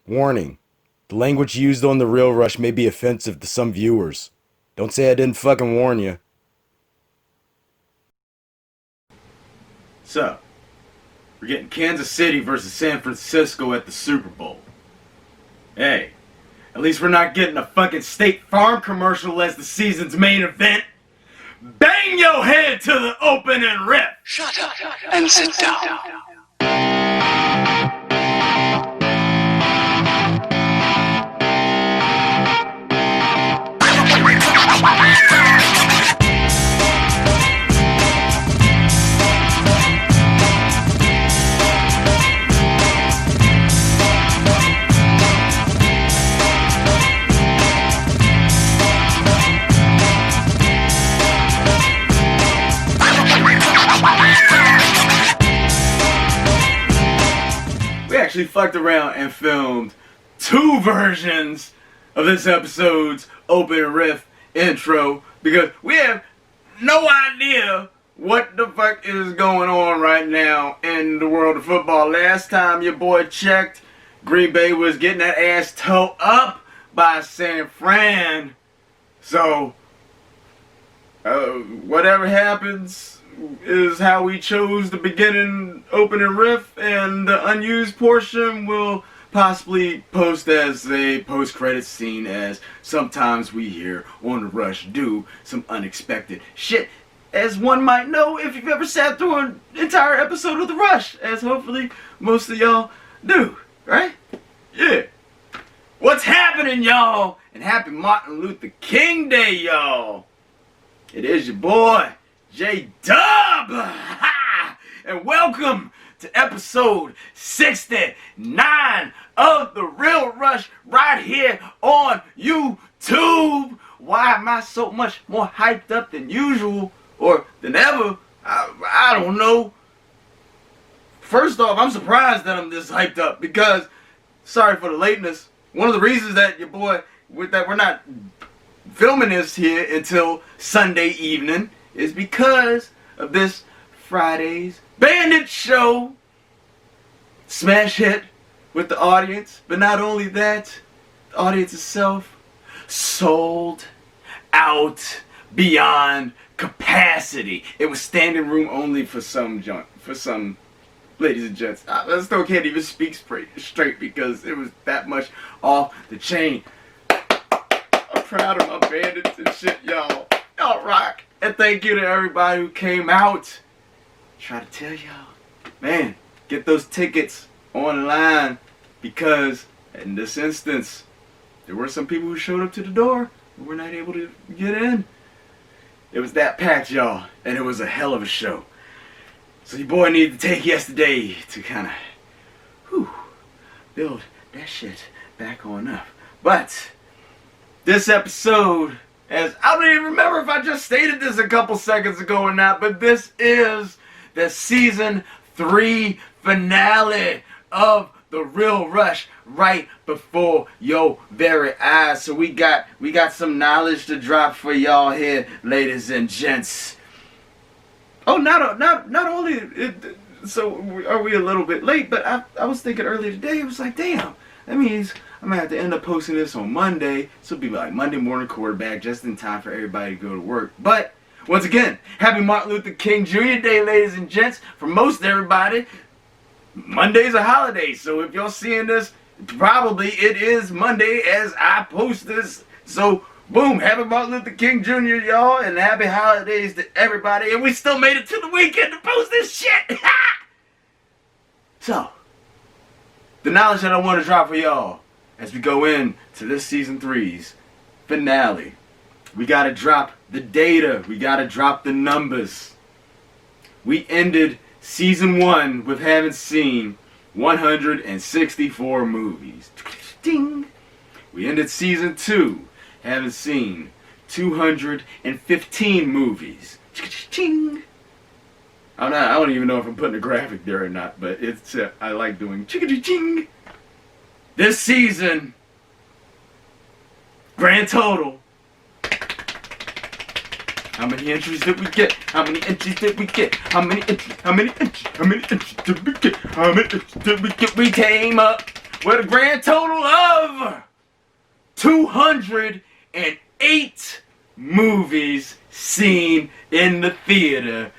Warning. The language used on The Real Rush may be offensive to some viewers. Don't say I didn't fucking warn you. So, we're getting Kansas City versus San Francisco at the Super Bowl. Hey, at least we're not getting a fucking State Farm commercial as the season's main event. Bang your head to the opening riff! Shut up and sit down. We actually fucked around and filmed two versions of this episode's opening riff intro because we have no idea what the fuck is going on right now in the world of football. Last time your boy checked, Green Bay was getting that ass towed up by San Fran. So, whatever happens is how we chose the beginning opening riff, and the unused portion will possibly post as a post-credit scene, as sometimes we hear on the Rush do some unexpected shit, as one might know if you've ever sat through an entire episode of the Rush, as hopefully most of y'all do, right? Yeah. What's happening, y'all? And happy Martin Luther King Day, y'all. It is your boy J-Dub, and welcome to episode 69 of The Real Rush right here on YouTube. Why am I so much more hyped up than usual, or than ever? I don't know. First off, I'm surprised that I'm this hyped up because, sorry for the lateness, one of the reasons that your boy, that we're not filming this here until Sunday evening is because of this Friday's Bandit show smash hit with the audience. But not only that, the audience itself sold out beyond capacity. It was standing room only for some ladies and gents. I still can't even speak straight because it was that much off the chain. I'm proud of my bandits and shit, y'all. Y'all rock. And thank you to everybody who came out. Try to tell y'all, man, get those tickets online, because in this instance, there were some people who showed up to the door and were not able to get in. It was that packed, y'all, and it was a hell of a show. So your boy needed to take yesterday to kind of build that shit back on up. But this episode, as I don't even remember if I just stated this a couple seconds ago or not, but this is the season 3 finale of The Real Rush right before your very eyes. So we got some knowledge to drop for y'all here, ladies and gents. Oh, not only so are we a little bit late, but I was thinking earlier today, it was like, damn, that means I'm gonna have to end up posting this on Monday, so it'll be like Monday morning quarterback, just in time for everybody to go to work. But once again, happy Martin Luther King Jr. Day, ladies and gents. For most everybody, Monday's a holiday, so if y'all seeing this, probably it is Monday as I post this. So boom, happy Martin Luther King Jr., y'all, and happy holidays to everybody. And we still made it to the weekend to post this shit. So, the knowledge that I want to drop for y'all as we go into this season 3's finale. We gotta drop the data. We gotta drop the numbers. We ended season 1 with having seen 164 movies. Ding. We ended season 2 having seen 215 movies. Ching. I don't even know if I'm putting a graphic there or not, but it's I like doing ching. This season, grand total. How many entries did we get? How many entries did we get? How many entries did we get? We came up with a grand total of 208 movies seen in the theater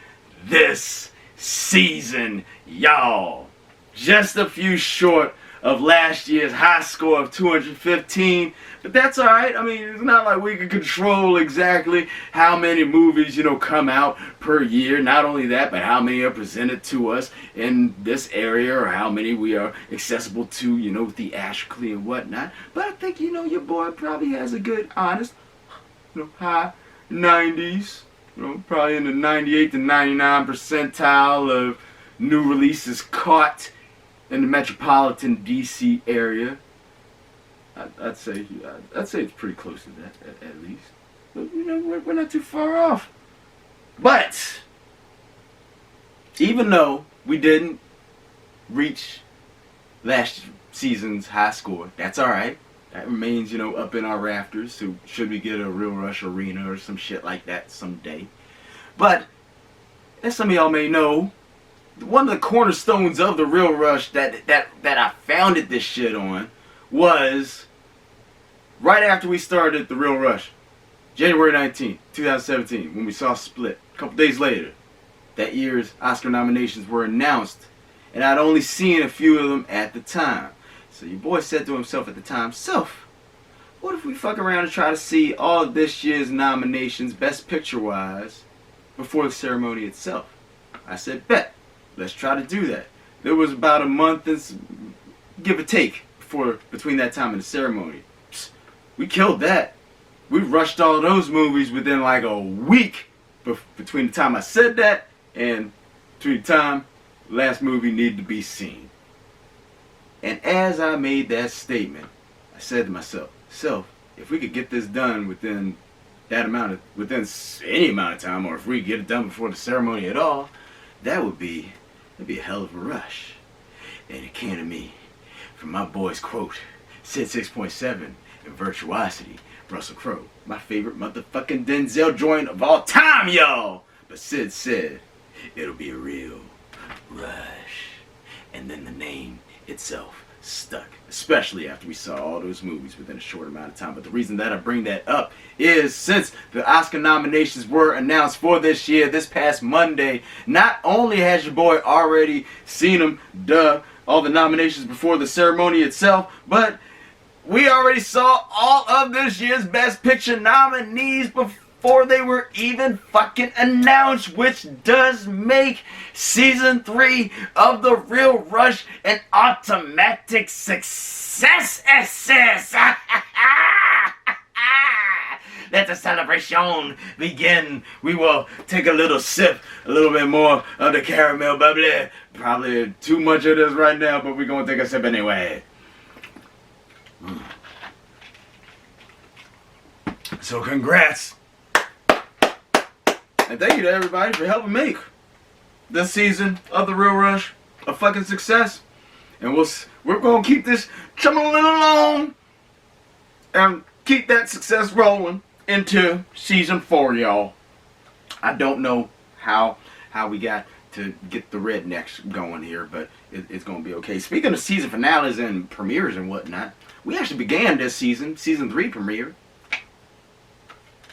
this season, y'all. Just a few short of last year's high score of 215, but that's alright. I mean, it's not like we can control exactly how many movies, come out per year. Not only that, but how many are presented to us in this area, or how many we are accessible to, theatrically and whatnot. But I think, your boy probably has a good, honest, high 90s, probably in the 98 to 99 percentile of new releases caught in the metropolitan DC area. I'd say it's pretty close to that, at least. But we're not too far off. But even though we didn't reach last season's high score, that's all right. That remains, up in our rafters. So should we get a Real Rush arena or some shit like that someday? But as some of y'all may know, one of the cornerstones of the Real Rush that I founded this shit on was right after we started the Real Rush, January 19th, 2017, when we saw Split. A couple days later, that year's Oscar nominations were announced, and I'd only seen a few of them at the time. So your boy said to himself at the time, what if we fuck around and try to see all of this year's nominations, Best Picture-wise, before the ceremony itself? I said, bet. Let's try to do that. There was about a month, and give or take, between that time and the ceremony. Psst, we killed that. We rushed all those movies within like a week between the time I said that and between the time the last movie needed to be seen. And as I made that statement, I said to myself, if we could get this done within any amount of time, or if we could get it done before the ceremony at all, that'd be a hell of a rush. And it came to me from my boy's quote, Sid 6.7 in Virtuosity, Russell Crowe, my favorite motherfucking Denzel joint of all time, y'all. But Sid said, it'll be a real rush. And then the name itself stuck, especially after we saw all those movies within a short amount of time. But the reason that I bring that up is since the Oscar nominations were announced for this year, this past Monday, not only has your boy already seen them, all the nominations before the ceremony itself, but we already saw all of this year's Best Picture nominees before they were even fucking announced, which does make Season 3 of The Real Rush an automatic success. Let the celebration begin. We will take a little sip, a little bit more of the caramel bubbly. Probably too much of this right now, but we're going to take a sip anyway. So congrats. And thank you to everybody for helping make this season of The Real Rush a fucking success. And we're going to keep this chumming along and keep that success rolling into Season 4, y'all. I don't know how we got to get the rednecks going here, but it's going to be okay. Speaking of season finales and premieres and whatnot, we actually began this season 3 premiere,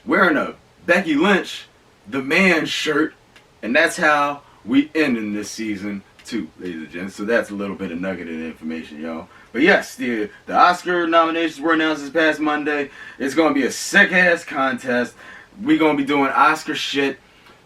wearing a Becky Lynch The Man shirt, and that's how we ending this season 2, ladies and gents. So that's a little bit of nugget of information, y'all. But yes, the Oscar nominations were announced this past Monday. It's going to be a sick-ass contest. We're going to be doing Oscar shit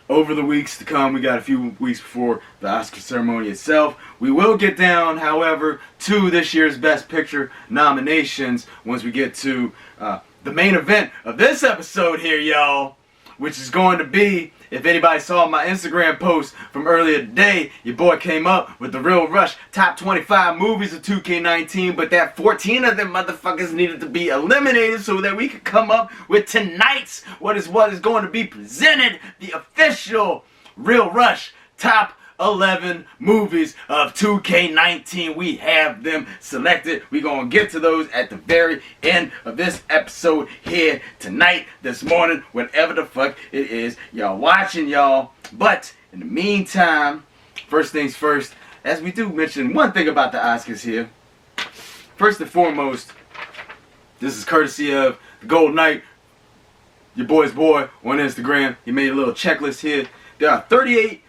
over the weeks to come. We got a few weeks before the Oscar ceremony itself. We will get down, however, to this year's Best Picture nominations once we get to the main event of this episode here, y'all, which is going to be, if anybody saw my Instagram post from earlier today, your boy came up with the Real Rush top 25 movies of 2K19, but that 14 of them motherfuckers needed to be eliminated so that we could come up with tonight's what is going to be presented, the official Real Rush top 11 movies of 2K19. We have them selected. We're going to get to those at the very end of this episode here tonight, this morning, whenever the fuck it is y'all watching, y'all. But in the meantime, first things first, as we do mention one thing about the Oscars here, first and foremost, this is courtesy of the Gold Knight, your boy's boy on Instagram. He made a little checklist here. There are 38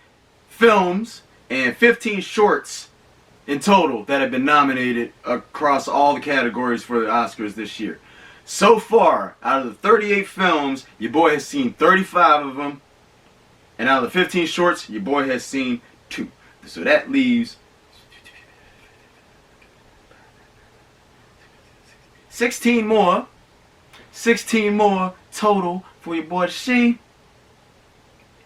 films and 15 shorts in total that have been nominated across all the categories for the Oscars this year. So far, out of the 38 films, your boy has seen 35 of them. And out of the 15 shorts, your boy has seen 2. So that leaves 16 more total for your boy to see.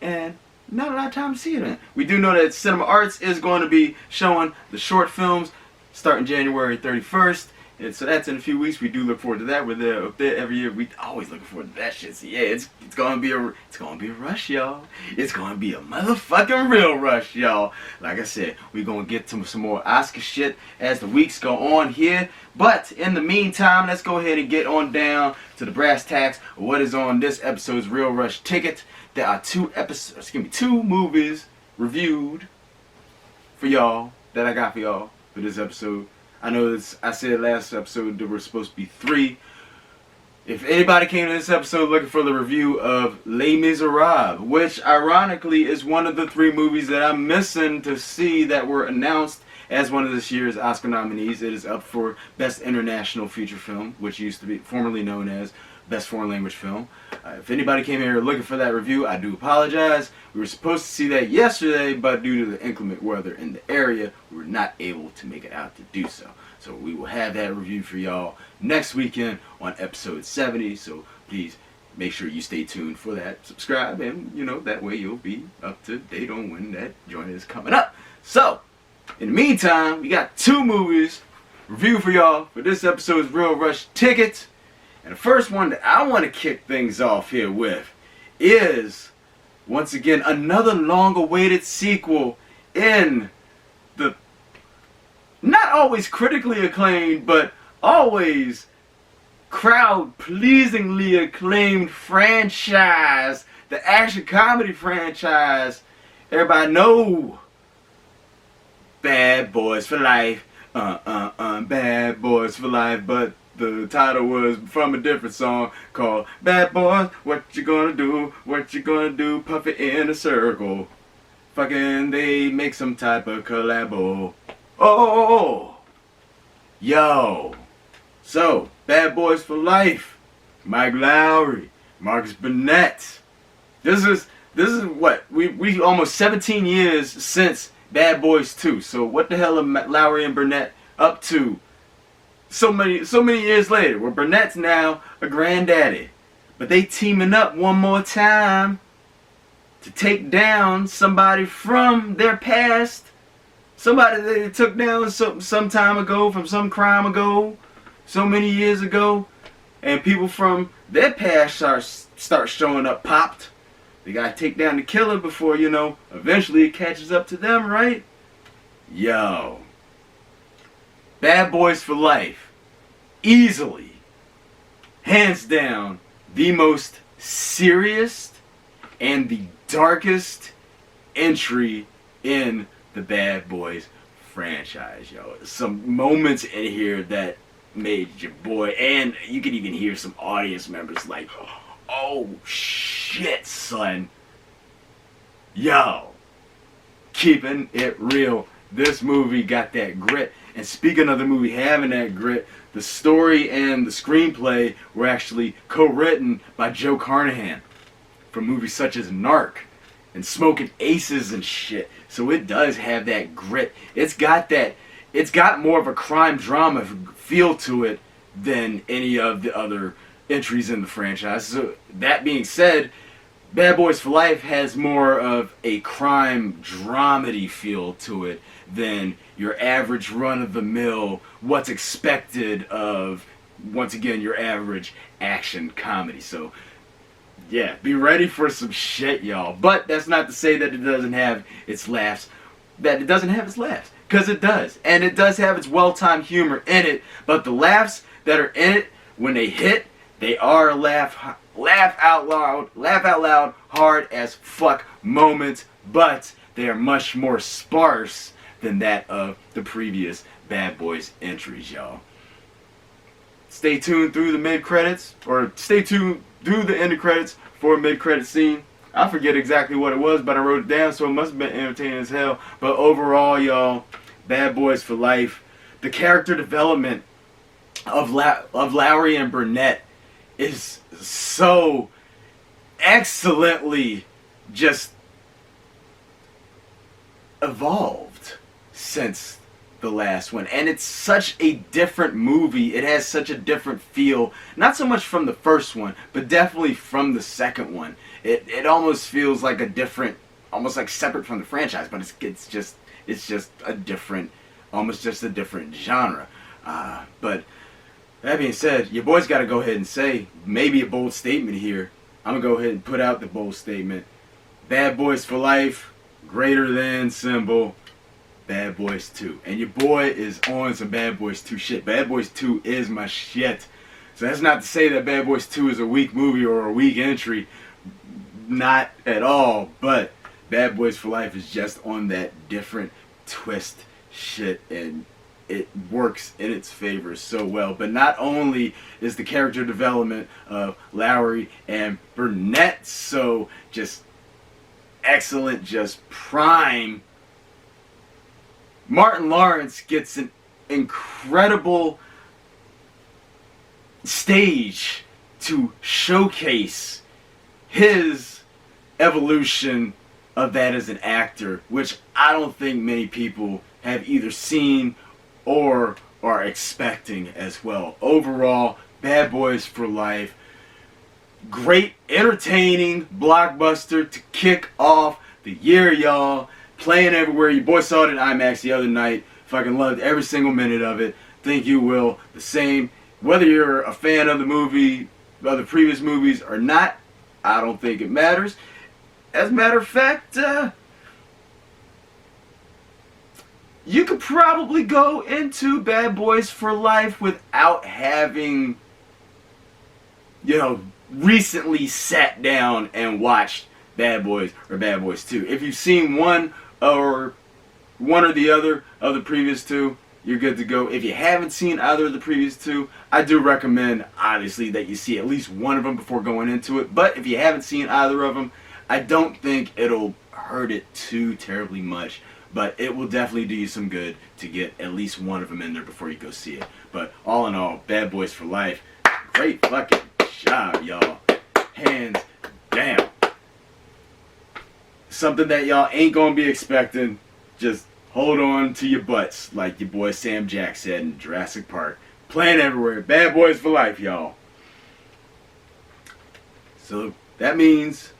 And not a lot of time to see it in. We do know that Cinema Arts is going to be showing the short films starting January 31st. And so that's in a few weeks. We do look forward to that. We're there up there every year. We always looking forward to that shit. So yeah, it's gonna be a rush, y'all. It's gonna be a motherfucking real rush, y'all. Like I said, we're gonna get to some more Oscar shit as the weeks go on here. But in the meantime, let's go ahead and get on down to the brass tacks of what is on this episode's Real Rush ticket. There are 2 movies reviewed for y'all that I got for y'all for this episode. I know I said last episode there were supposed to be 3. If anybody came to this episode looking for the review of Les Miserables, which ironically is one of the 3 movies that I'm missing to see that were announced as one of this year's Oscar nominees, it is up for Best International Feature Film, which used to be formerly known as Best Foreign Language Film. If anybody came here looking for that review, I do apologize. We were supposed to see that yesterday, but due to the inclement weather in the area, we were not able to make it out to do so. So we will have that review for y'all next weekend on episode 70. So please make sure you stay tuned for that. Subscribe, and that way you'll be up to date on when that joint is coming up. So in the meantime, we got 2 movies review for y'all for this episode's Real Rush ticket. And the first one that I want to kick things off here with is, once again, another long-awaited sequel in the not always critically acclaimed, but always crowd-pleasingly acclaimed franchise, the action comedy franchise. Everybody know Bad Boys for Life, Bad Boys for Life, but the title was from a different song called Bad Boys, What You Gonna Do, What You Gonna Do, Puff It in a Circle. Fucking they make some type of collabo. Oh, yo. So, Bad Boys for Life, Mike Lowry, Marcus Burnett. This is what, we almost 17 years since Bad Boys 2. So what the hell are Lowry and Burnett up to so many years later? Well, Burnett's now a granddaddy, but they teaming up one more time to take down somebody from their past, somebody they took down some time ago, from some crime ago, so many years ago, and people from their past start showing up, popped. They gotta take down the killer before, eventually it catches up to them, right? Yo. Bad Boys for Life. Easily, hands down, the most serious and the darkest entry in the Bad Boys franchise, yo. Some moments in here that made your boy, and you could even hear some audience members like, oh shit, son. Yo. Keeping it real. This movie got that grit. And speaking of the movie having that grit, the story and the screenplay were actually co-written by Joe Carnahan from movies such as Narc and Smoking Aces and shit. So it does have that grit. It's got more of a crime drama feel to it than any of the other entries in the franchise. So that being said, Bad Boys for Life has more of a crime dramedy feel to it than your average run-of-the-mill, what's expected of, once again, your average action comedy. So, yeah, be ready for some shit, y'all. But that's not to say that it doesn't have its laughs. Because it does. And it does have its well-timed humor in it. But the laughs that are in it, when they hit, they are laugh out loud, hard as fuck moments. But they are much more sparse than that of the previous Bad Boys entries, y'all. stay tuned through the mid-credits, or stay tuned through the end of credits for a mid-credit scene. I forget exactly what it was, but I wrote it down, so it must have been entertaining as hell. But overall, y'all, Bad Boys for Life. The character development of Lowry and Burnett is so excellently just evolved since the last one, and it's such a different movie. It has such a different feel, not so much from the first one, but definitely from the second one. It almost feels like a different, almost like separate from the franchise, but it's just a different, almost just a different genre. But that being said, your boy's got to go ahead and say maybe a bold statement here. I'm gonna go ahead and put out the bold statement. Bad Boys for Life, greater than symbol, Bad Boys 2. And your boy is on some Bad Boys 2 shit. Bad Boys 2 is my shit. So that's not to say that Bad Boys 2 is a weak movie or a weak entry. Not at all. But Bad Boys for Life is just on that different twist shit, and it works in its favor so well. But not only is the character development of Lowry and Burnett so just excellent, just prime, Martin Lawrence gets an incredible stage to showcase his evolution of that as an actor, which I don't think many people have either seen or are expecting as well. Overall, Bad Boys for Life, great, entertaining blockbuster to kick off the year, y'all. Playing everywhere. Your boy saw it in IMAX the other night. Fucking loved every single minute of it. Think you will. The same. Whether you're a fan of the movie, of the previous movies or not, I don't think it matters. As a matter of fact, you could probably go into Bad Boys for Life without having, recently sat down and watched Bad Boys or Bad Boys 2. If you've seen one or the other of the previous two, you're good to go. If you haven't seen either of the previous two, I do recommend, obviously, that you see at least one of them before going into it. But if you haven't seen either of them, I don't think it'll hurt it too terribly much. But it will definitely do you some good to get at least one of them in there before you go see it. But all in all, Bad Boys for Life, great fucking job, y'all. Hands down. Something that y'all ain't gonna be expecting. Just hold on to your butts, like your boy Sam Jack said in Jurassic Park. Playing everywhere. Bad Boys for Life, y'all. So that means,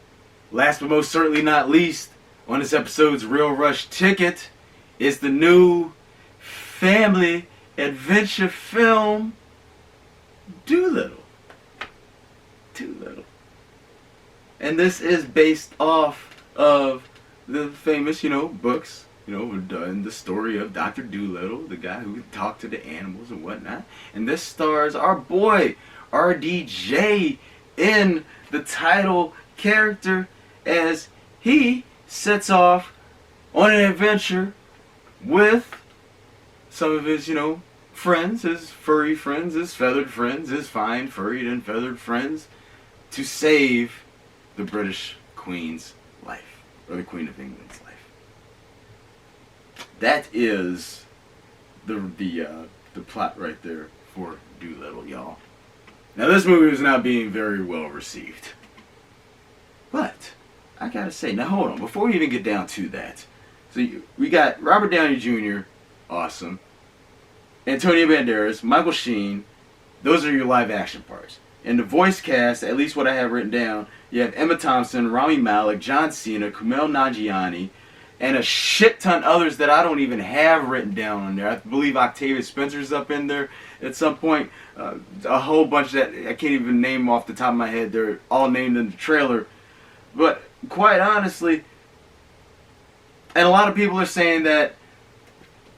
last but most certainly not least, on this episode's Real Rush ticket is the new family adventure film, Dolittle. Dolittle. And this is based off of the famous, books, and the story of Dr. Dolittle, the guy who talked to the animals and whatnot. And this stars our boy, RDJ, in the title character as he sets off on an adventure with some of his, friends, his furry friends, his feathered friends, his fine furried and feathered friends, to save the British Queen's life, or the Queen of England's life. That is the plot right there for Dolittle, y'all. Now this movie is not being very well received, but I gotta say, now hold on, before we even get down to that, so we got Robert Downey Jr., awesome, Antonio Banderas, Michael Sheen. Those are your live action parts. In the voice cast, at least what I have written down, you have Emma Thompson, Rami Malek, John Cena, Kumail Nanjiani, and a shit ton others that I don't even have written down on there. I believe Octavia Spencer's up in there at some point. A whole bunch that I can't even name off the top of my head. They're all named in the trailer. But quite honestly, and a lot of people are saying that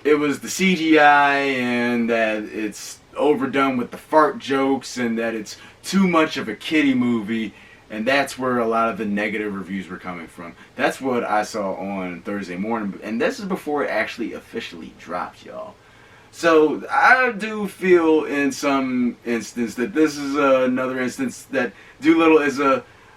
it was the CGI and that it's overdone with the fart jokes and that it's too much of a kiddie movie, and that's where a lot of the negative reviews were coming from. That's what I saw on Thursday morning, and this is before it actually officially dropped, y'all. So I do feel in some instance that this is another instance that Dolittle is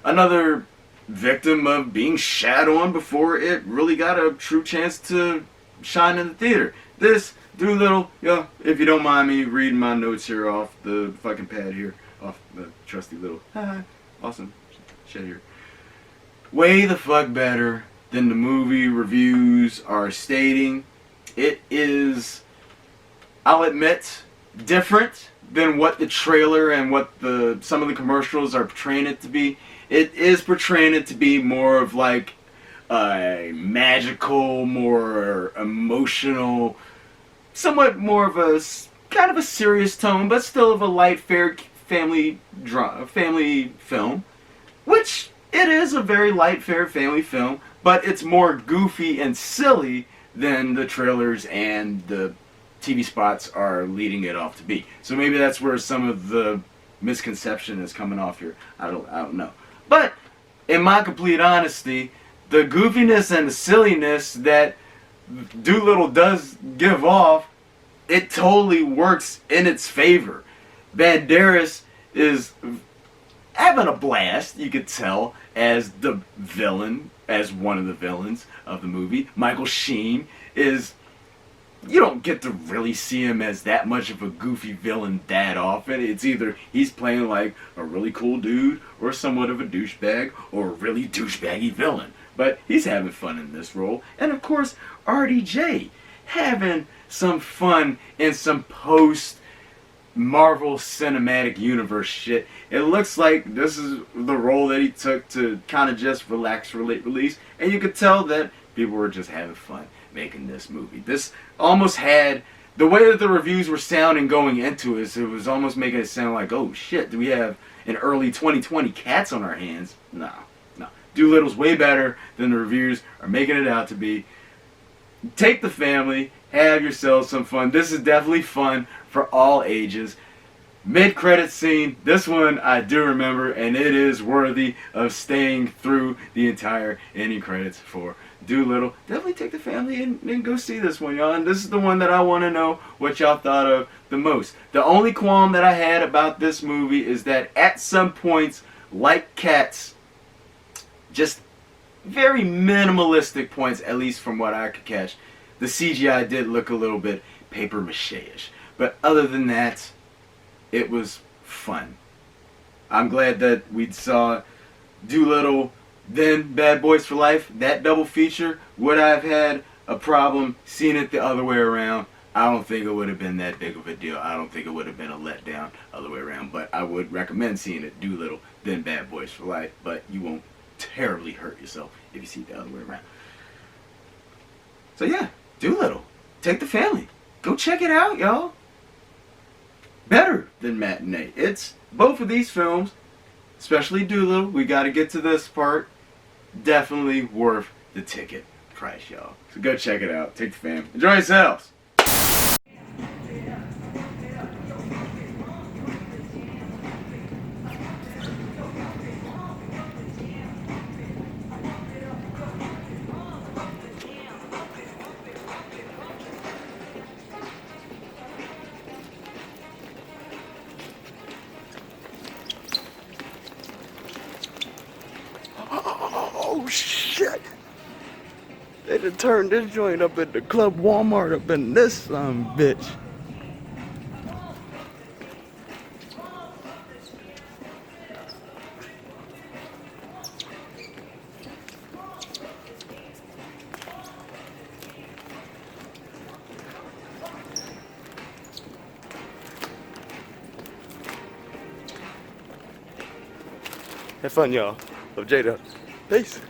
another victim of being shat on before it really got a true chance to shine in the theater. This Dolittle, yo, if you don't mind me reading my notes here off the fucking pad here, off the trusty little awesome shit here. Way the fuck better than the movie reviews are stating. It is, I'll admit, different than what the trailer and what some of the commercials are portraying it to be. It is portraying it to be more of like a magical, more emotional, somewhat more of a kind of a serious tone, but still of a light, fair family film, which it is a very light, fair family film, but it's more goofy and silly than the trailers and the TV spots are leading it off to be. So maybe that's where some of the misconception is coming off here. I don't know. But in my complete honesty, the goofiness and the silliness that Dolittle does give off, it totally works in its favor. Banderas is having a blast, you could tell, as the villain, as one of the villains of the movie. Michael Sheen is, you don't get to really see him as that much of a goofy villain that often. It's either he's playing like a really cool dude or somewhat of a douchebag or a really douchebaggy villain. But he's having fun in this role. And of course, RDJ having some fun in some post Marvel Cinematic Universe shit. It looks like this is the role that he took to kind of just relax, release. And you could tell that people were just having fun making this movie. This almost had, the way that the reviews were sounding going into it was almost making it sound like, oh shit, do we have an early 2020 Cats on our hands? No. Dolittle's way better than the reviews are making it out to be. Take the family, have yourselves some fun. This is definitely fun for all ages. Mid-credit scene, this one I do remember, and it is worthy of staying through the entire ending credits for Dolittle. Definitely take the family and go see this one, y'all. And this is the one that I want to know what y'all thought of the most. The only qualm that I had about this movie is that at some points, like Cats, just very minimalistic points, at least from what I could catch, the CGI did look a little bit paper mache-ish. But other than that, it was fun. I'm glad that we saw Dolittle, then Bad Boys for Life, that double feature. Would I have had a problem seeing it the other way around? I don't think it would have been that big of a deal. I don't think it would have been a letdown other way around. But I would recommend seeing it Dolittle, then Bad Boys for Life. But you won't terribly hurt yourself if you see it the other way around. So yeah, Dolittle. Take the family. Go check it out, y'all. Better than Matinee. It's both of these films, especially Dolittle, we got to get to this part, definitely worth the ticket price, y'all. So go check it out. Take the fam. Enjoy yourselves. Oh shit! They done turned this joint up at the Club Wal-Mart up in this bitch. Have fun, y'all. Love Jada. Peace.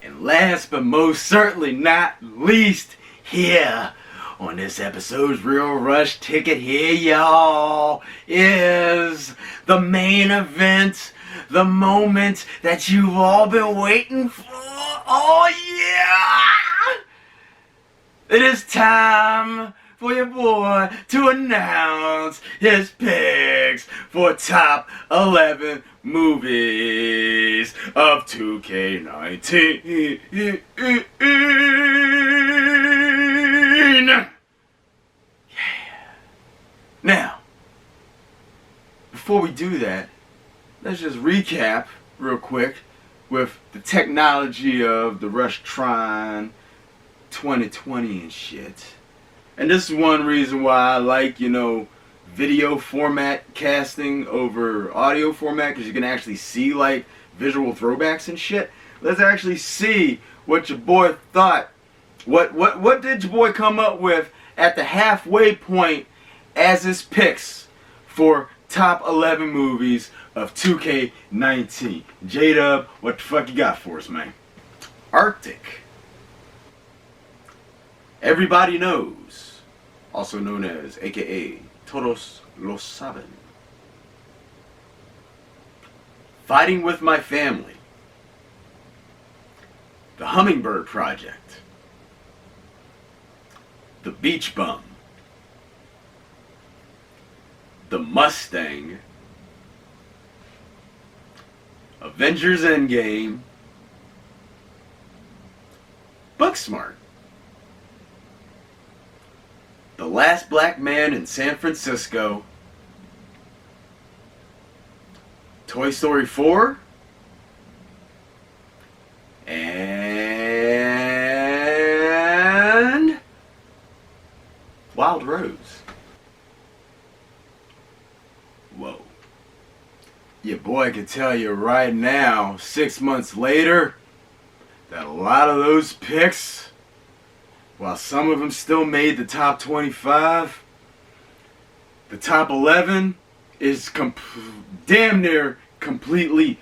And last but most certainly not least, here on this episode's Real Rush ticket here, y'all, is the main event, the moment that you've all been waiting for. Oh yeah! It is time for your boy to announce his picks for top 11 movies of 2K19. before we do that, let's just recap real quick with the technology of the Rush Tron 2020 and shit. And this is one reason why I like, video format casting over audio format, because you can actually see like visual throwbacks and shit. Let's actually see what your boy thought. What did your boy come up with at the halfway point as his picks for top 11 movies of 2K19? J-Dub, what the fuck you got for us, man? Arctic. Everybody Knows, also known as AKA Todos Lo Saben. Fighting with My Family. The Hummingbird Project. The Beach Bum. The Mustang. Avengers Endgame. Booksmart. The Last Black Man in San Francisco. Toy Story 4. And Wild Rose. Whoa. Your boy can tell you right now, 6 months later, that a lot of those picks, while some of them still made the top 25, the top 11 is damn near completely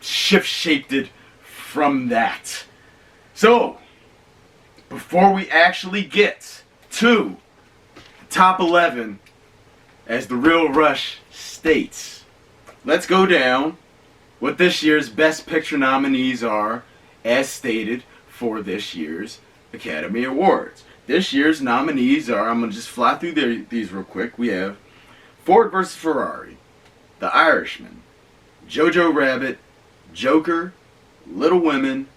shift-shaped from that. So, before we actually get to the top 11, as the Real Rush states, let's go down what this year's Best Picture nominees are, as stated for this year's Academy Awards. This year's nominees are, I'm going to just fly through these real quick. We have Ford vs. Ferrari, The Irishman, Jojo Rabbit, Joker, Little Women,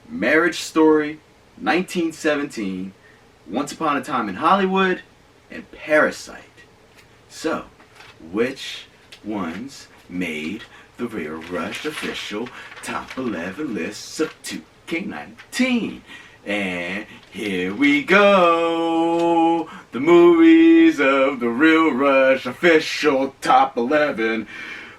Marriage Story, 1917, Once Upon a Time in Hollywood, and Parasite. So, which ones made the Real Rush official top 11 lists of 2K19? And here we go, the movies of the Real Rush official top 11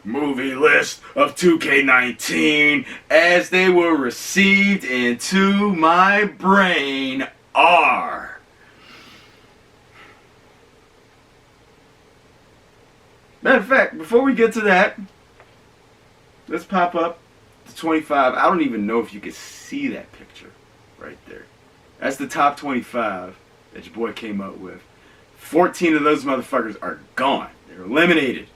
movie list of 2K19 as they were received into my brain are... Matter of fact, before we get to that, let's pop up to 25. I don't even know if you can see that picture right there. That's the top 25 that your boy came up with. 14 of those motherfuckers are gone. They're eliminated.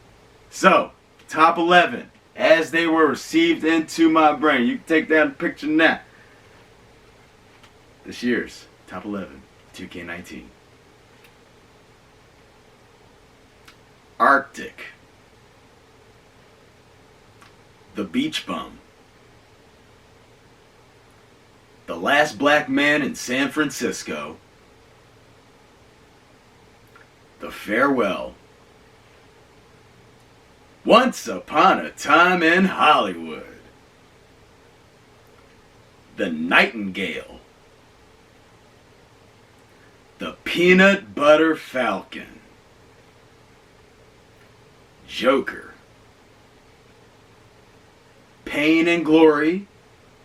So, top 11, as they were received into my brain. You can take down the picture now. This year's top 11, 2K19. Arctic. The Beach Bum. The Last Black Man in San Francisco. The Farewell. Once Upon a Time in Hollywood. The Nightingale. The Peanut Butter Falcon. Joker. Pain and Glory,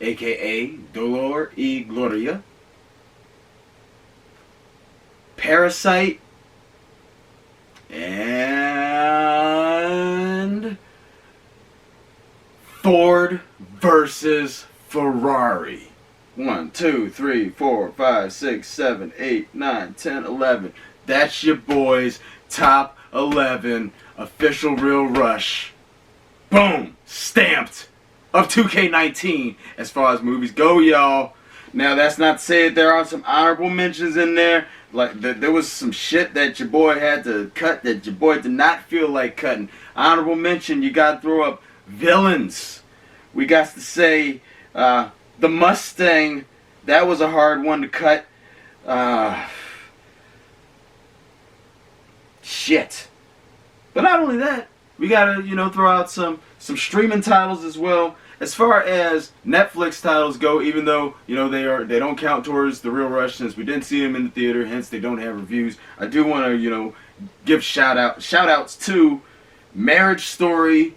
aka Dolor y Gloria. Parasite. And Ford versus Ferrari. 1, 2, 3, 4, 5, 6, 7, 8, 9, 10, 11. That's your boys' top 11 official Real Rush. Boom! Stamped of 2K19 as far as movies go, y'all. Now, that's not to say that there are some honorable mentions in there. Like, there was some shit that your boy had to cut that your boy did not feel like cutting. Honorable mention, you gotta throw up Villains. We got to say, The Mustang, that was a hard one to cut. Shit. But not only that, we gotta, throw out some streaming titles as well. As far as Netflix titles go, even though, they don't count towards the Real Rush since we didn't see them in the theater, hence they don't have reviews. I do want to, give shout outs to Marriage Story,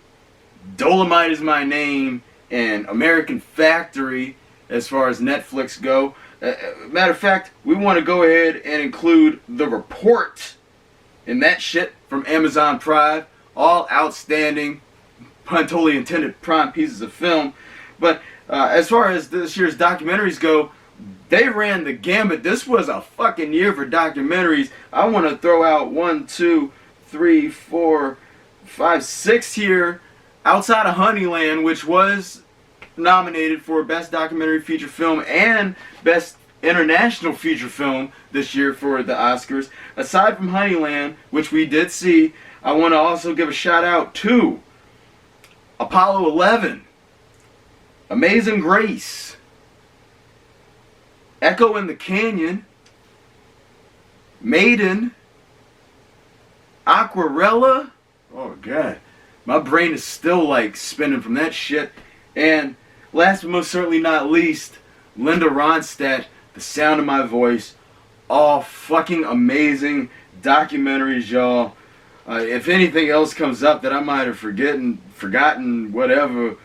Dolomite Is My Name, and American Factory as far as Netflix go. Matter of fact, we want to go ahead and include The Report and that shit from Amazon Prime. All outstanding, pun totally intended, prime pieces of film. But as far as this year's documentaries go, they ran the gambit. This was a fucking year for documentaries. I want to throw out 1, 2, 3, 4, 5, 6 here. Outside of Honeyland, which was nominated for Best Documentary Feature Film and Best International Feature Film this year for the Oscars. Aside from Honeyland, which we did see, I want to also give a shout out to Apollo 11, Amazing Grace, Echo in the Canyon, Maiden, Aquarella. Oh god, my brain is still like spinning from that shit. And last but most certainly not least, Linda Ronstadt, The Sound of My Voice. All fucking amazing documentaries, y'all. If anything else comes up that I might have forgotten, whatever,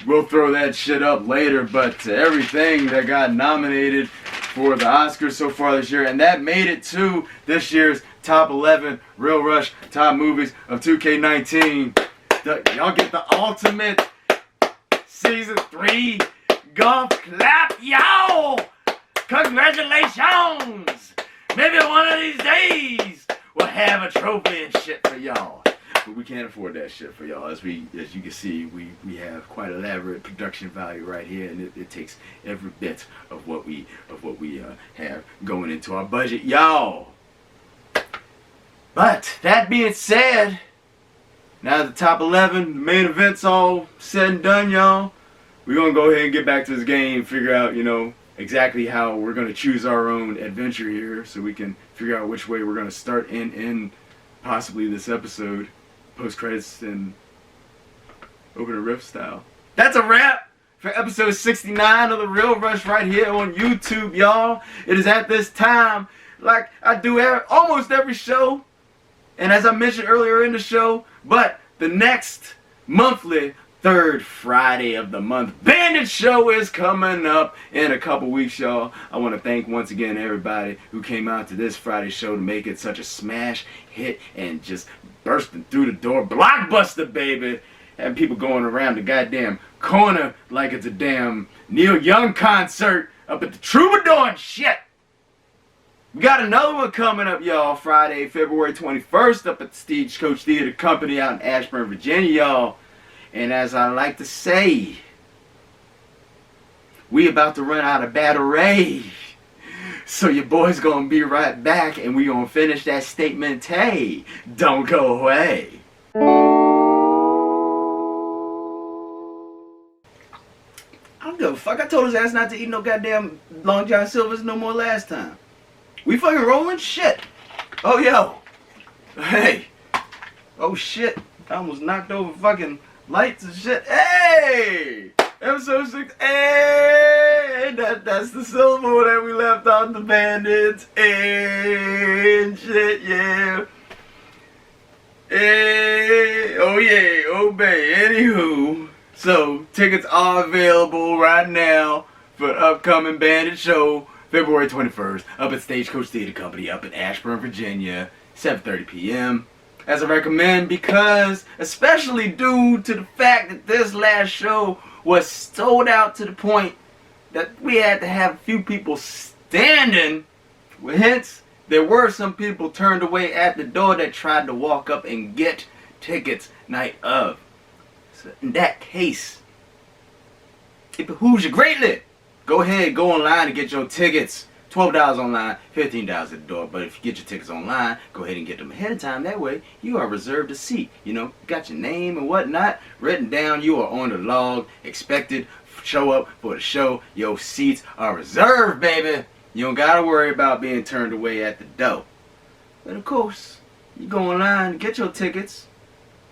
we'll throw that shit up later. But everything that got nominated for the Oscars so far this year, and that made it to this year's top 11 Real Rush top movies of 2K19. Y'all get the ultimate season 3 golf clap, y'all! Congratulations! Maybe one of these days we'll have a trophy and shit for y'all. But we can't afford that shit for y'all. As you can see, we have quite elaborate production value right here, and it takes every bit of what we have going into our budget, y'all. But that being said, now the top 11, the main event's all said and done, y'all. We're gonna go ahead and get back to this game, figure out, exactly how we're gonna choose our own adventure here, so we can figure out which way we're gonna start in possibly this episode, post credits and Opening Riff style. That's a wrap for episode 69 of The Real Rush right here on YouTube, y'all. It is at this time, like I do almost every show, and as I mentioned earlier in the show, but the next monthly third Friday of the month Bandit Show is coming up in a couple weeks, y'all. I want to thank once again everybody who came out to this Friday show to make it such a smash hit and just bursting through the door. Blockbuster, baby. Having people going around the goddamn corner like it's a damn Neil Young concert up at the Troubadour and shit. We got another one coming up, y'all, Friday, February 21st up at the Stagecoach Theater Company out in Ashburn, Virginia, y'all. And as I like to say, we about to run out of battery. So your boy's gonna be right back and we gonna finish that statement. Hey, don't go away. I don't give a fuck. I told his ass not to eat no goddamn Long John Silver's no more last time. We fucking rolling? Shit. Oh, yo. Hey. Oh, shit. I almost knocked over fucking lights and shit. Hey! Episode 6. Hey! That's the syllable that we left on the Bandits. And shit, yeah. Hey! Oh, yeah. Obey. Anywho. So, tickets are available right now for the upcoming Bandit Show, February 21st, up at Stagecoach Theater Company, up in Ashburn, Virginia, 7:30 p.m. As I recommend, because, especially due to the fact that this last show was sold out to the point that we had to have a few people standing, hence, there were some people turned away at the door that tried to walk up and get tickets night of. So in that case, it behooves you greatly. Go ahead, go online and get your tickets. $12 online, $15 at the door. But if you get your tickets online, go ahead and get them ahead of time. That way, you are reserved a seat. You know, got your name and whatnot written down. You are on the log, expected, show up for the show. Your seats are reserved, baby. You don't gotta worry about being turned away at the door. But of course, you go online, get your tickets.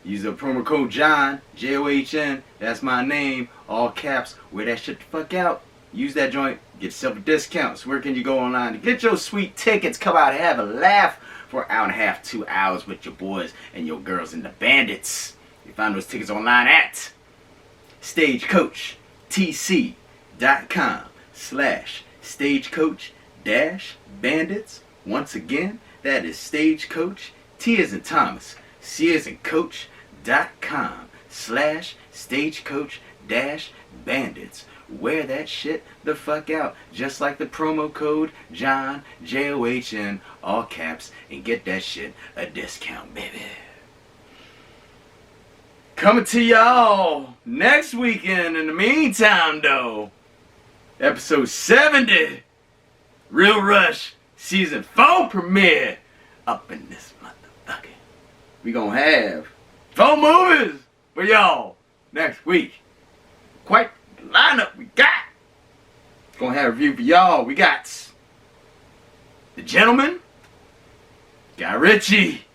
Use the promo code John, John, that's my name, all caps, wear that shit the fuck out. Use that joint, get yourself a discount. So where can you go online to get your sweet tickets? Come out and have a laugh for an hour and a half, 2 hours with your boys and your girls and the bandits. You find those tickets online at stagecoach.com/stagecoach-bandits. Once again, that is Stagecoach, T as in Thomas, C as in Coach.com/stagecoach-bandits. Wear that shit the fuck out, just like the promo code John, John, all caps, and get that shit a discount, baby. Coming to y'all next weekend. In the meantime, though, episode 70, Real Rush season 4 premiere up in this motherfucker. We gonna have 4 movies for y'all next week. Quite the lineup we got. Gonna have a review for y'all. We got The Gentleman, Guy Ritchie,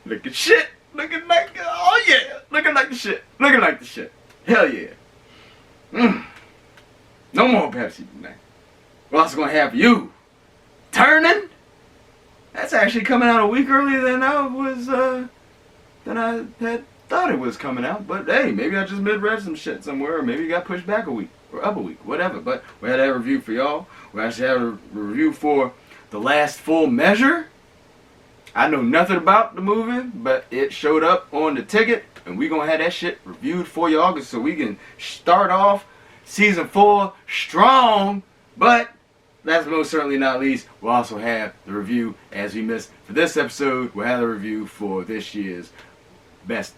looking shit, looking like, oh yeah, looking like the shit, looking like the shit. Hell yeah. No more Pepsi tonight. We're also gonna have you, Turning. That's actually coming out a week earlier than I had thought it was coming out. But hey, maybe I just misread some shit somewhere, or maybe it got pushed back a week or up a week, whatever. But we had a review for y'all. We actually had a review for The Last Full Measure. I know nothing about the movie, but it showed up on the ticket, and we gonna have that shit reviewed for y'all, so we can start off season 4 strong. But last but most certainly not least, we'll also have the review, as we missed for this episode, we'll have the review for this year's Best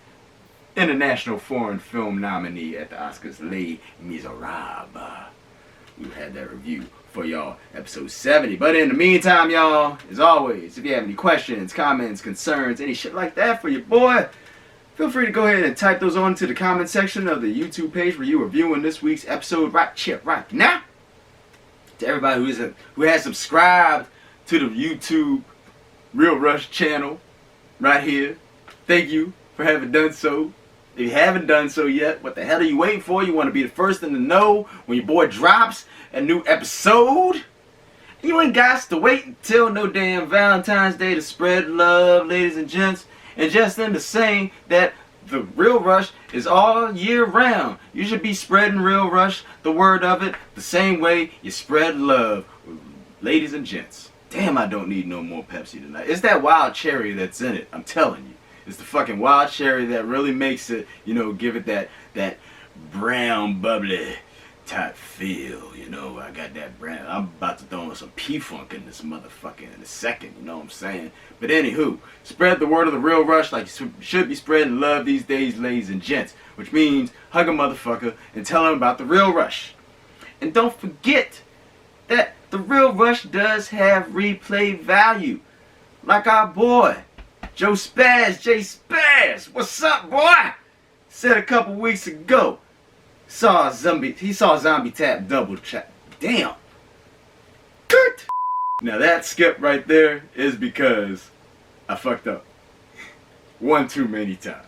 International Foreign Film nominee at the Oscars, Les Miserables. We'll have that review for y'all, episode 70. But in the meantime, y'all, as always, if you have any questions, comments, concerns, any shit like that for your boy, feel free to go ahead and type those on to the comment section of the YouTube page where you are viewing this week's episode right now. To everybody who has subscribed to the YouTube Real Rush channel right here, thank you for having done so. If you haven't done so yet, what the hell are you waiting for? You want to be the first in the know when your boy drops a new episode? You ain't got to wait until no damn Valentine's Day to spread love, ladies and gents. And just in the saying that the Real Rush is all year round. You should be spreading Real Rush, the word of it, the same way you spread love, ladies and gents. Damn, I don't need no more Pepsi tonight. It's that wild cherry that's in it, I'm telling you. It's the fucking wild cherry that really makes it, you know, give it that brown, bubbly type feel, you know. I got that brown. I'm about to throw in some P-Funk in this motherfucker in a second, you know what I'm saying? But anywho, spread the word of the Real Rush like you should be spreading love these days, ladies and gents. Which means hug a motherfucker and tell them about the Real Rush. And don't forget that the Real Rush does have replay value. Like our boy, Joe Spaz, J Spaz, what's up, boy? Said a couple weeks ago, he saw Zombie Tap double check. Damn. Kurt. Now that skip right there is because I fucked up one too many times.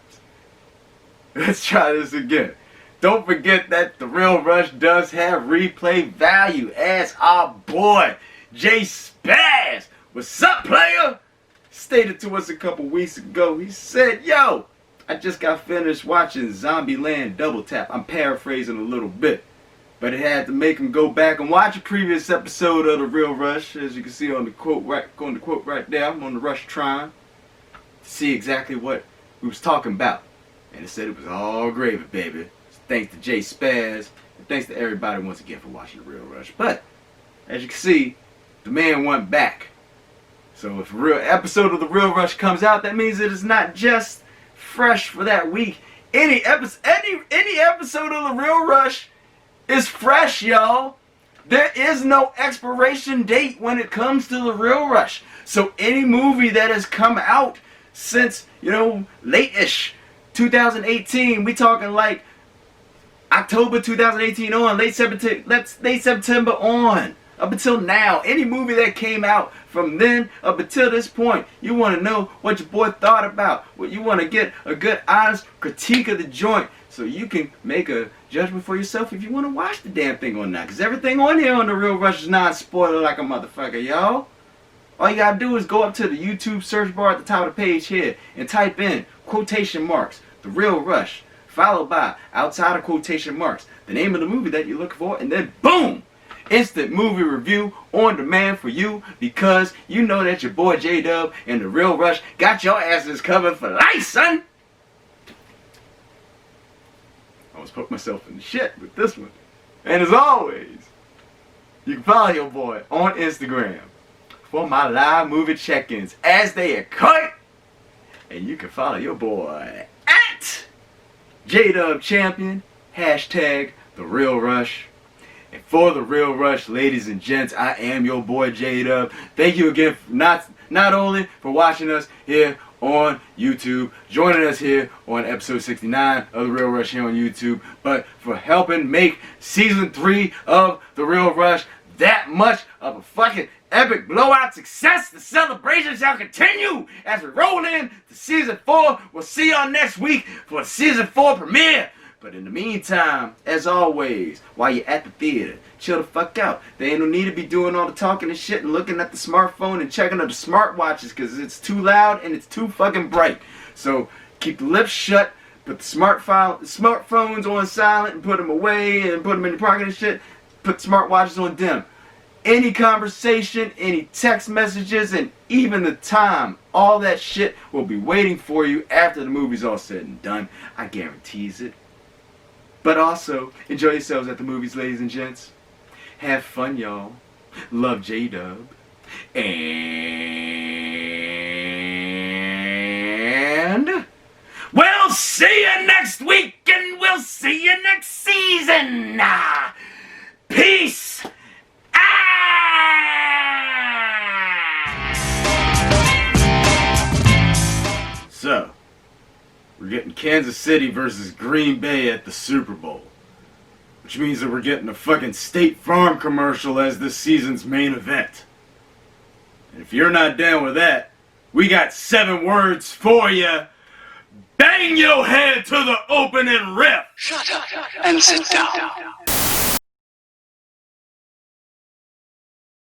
Let's try this again. Don't forget that the Real Rush does have replay value, as our boy, J Spaz, what's up, player? Stated to us a couple weeks ago. He said, yo, I just got finished watching Zombieland Double Tap. I'm paraphrasing a little bit, but it had to make him go back and watch a previous episode of the Real Rush, as you can see on the quote right there. I'm on the Rush Trine to see exactly what we was talking about, and it said it was all gravy, baby. Thanks to J Spaz, and thanks to everybody once again for watching the Real Rush. But as you can see, the man went back. So if a real episode of the Real Rush comes out, that means it is not just fresh for that week. Any episode of the Real Rush is fresh, y'all. There is no expiration date when it comes to the Real Rush. So any movie that has come out since, you know, late-ish 2018, we talking like October 2018 on, late September on, Up until now, any movie that came out from then up until this point, you want to know what your boy thought about. What you want to get a good, honest critique of the joint, so you can make a judgment for yourself if you want to watch the damn thing or not. Because everything on here on The Real Rush is non-spoiler like a motherfucker, y'all. All you gotta do is go up to the YouTube search bar at the top of the page here and type in quotation marks, The Real Rush, followed by, outside of quotation marks, the name of the movie that you're looking for, and then boom! Instant movie review on demand for you, because you know that your boy J-Dub and The Real Rush got your asses covered for life, son! I almost put myself in the shit with this one. And as always, you can follow your boy on Instagram for my live movie check-ins as they occur. And you can follow your boy at J-Dub Champion, hashtag The Real Rush. And for The Real Rush, ladies and gents, I am your boy J-Dub. Thank you again for not only for watching us here on YouTube, joining us here on episode 69 of The Real Rush here on YouTube, but for helping make season 3 of The Real Rush that much of a fucking epic blowout success. The celebration shall continue as we roll in to season 4. We'll see y'all next week for the season 4 premiere. But in the meantime, as always, while you're at the theater, chill the fuck out. There ain't no need to be doing all the talking and shit and looking at the smartphone and checking out the smartwatches, because it's too loud and it's too fucking bright. So keep the lips shut, put the smartphones on silent and put them away and put them in your pocket and shit. Put smartwatches on dim. Any conversation, any text messages, and even the time, all that shit will be waiting for you after the movie's all said and done. I guarantees it. But also, enjoy yourselves at the movies, ladies and gents. Have fun, y'all. Love J-Dub. And we'll see you next week, and we'll see you next season. Peace out. So, we're getting Kansas City versus Green Bay at the Super Bowl. Which means that we're getting a fucking State Farm commercial as this season's main event. And if you're not down with that, we got 7 words for you. Bang your head to the opening riff! Shut up and sit down.